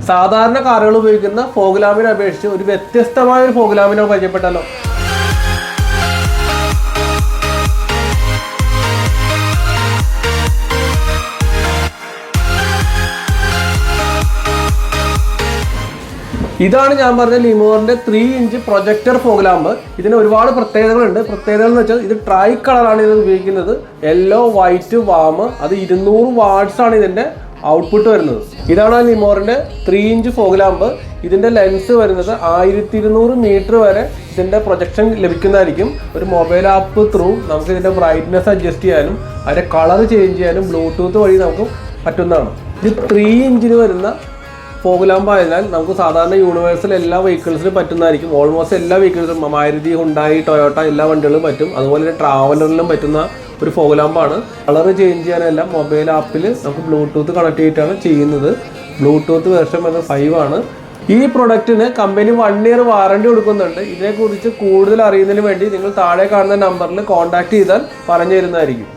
സാധാരണ കാറുകൾ ഉപയോഗിക്കുന്ന ഫോഗ് ലാമ്പിനെ അപേക്ഷിച്ച് ഒരു വ്യത്യസ്തമായ ഒരു ഫോഗ് ലാമ്പിനെ പരിചയപ്പെട്ടാലോ? ഇതാണ് ഞാൻ പറഞ്ഞ ലിമോറിന്റെ 3 ഇഞ്ച് പ്രൊജക്ടർ ഫോഗ് ലാമ്പ്. ഇതിന് ഒരുപാട് പ്രത്യേകതകളുണ്ട്. പ്രത്യേകതകൾ എന്ന് വെച്ചാൽ ഇത് ട്രൈ കളറാണ് ഇത് ഉപയോഗിക്കുന്നത്. Yellow, white, warm. അത് 200 വാട്ട്സ് ആണ് ഇതിന്റെ ഔട്ട്പുട്ട് വരുന്നത്. ഇതാണ് ലിമോറിന്റെ 3 ഇഞ്ച് ഫോഗ് ലാമ്പ്. ഇതിന്റെ ലെൻസ് വരുന്നത് 1200 മീറ്റർ വരെ ഇതിന്റെ പ്രൊജക്ഷൻ ലഭിക്കുന്നതായിരിക്കും. ഒരു മൊബൈൽ ആപ്പ് ത്രൂ നമുക്ക് ഇതിന്റെ ബ്രൈറ്റ്നെസ് അഡ്ജസ്റ്റ് ചെയ്യാനും അതിന്റെ കളർ ചേഞ്ച് ചെയ്യാനും ബ്ലൂടൂത്ത് വഴി നമുക്ക് പറ്റുന്നതാണ്. ഇത് 3 ഇഞ്ചിന് വരുന്ന ഫോഗ് ലാമ്പ് ആയതിനാൽ നമുക്ക് സാധാരണ യൂണിവേഴ്സൽ എല്ലാ വെഹിക്കിൾസിനും പറ്റുന്നതായിരിക്കും. ഓൾമോസ്റ്റ് എല്ലാ വെഹിക്കിൾസും മാരുതി, ഹുണ്ടായി, ടൊയോട്ട എല്ലാ വണ്ടികളും പറ്റും. അതുപോലെ തന്നെ ട്രാവലറിലും പറ്റുന്ന ഒരു ഫോഗ് ലാമ്പാണ്. കളർ ചേഞ്ച് ചെയ്യാനെല്ലാം മൊബൈൽ ആപ്പിൽ നമുക്ക് ബ്ലൂടൂത്ത് കണക്ട് ചെയ്തിട്ടാണ് ചെയ്യുന്നത്. ബ്ലൂടൂത്ത് വെർഷൻ വരുന്നത് 5 ആണ്. ഈ പ്രൊഡക്റ്റിന് കമ്പനി 1 ഇയർ വാറണ്ടി കൊടുക്കുന്നുണ്ട്. ഇതിനെക്കുറിച്ച് കൂടുതൽ അറിയുന്നതിന് വേണ്ടി നിങ്ങൾ താഴെ കാണുന്ന നമ്പറിൽ കോൺടാക്ട് ചെയ്താൽ പറഞ്ഞു തരുന്നതായിരിക്കും.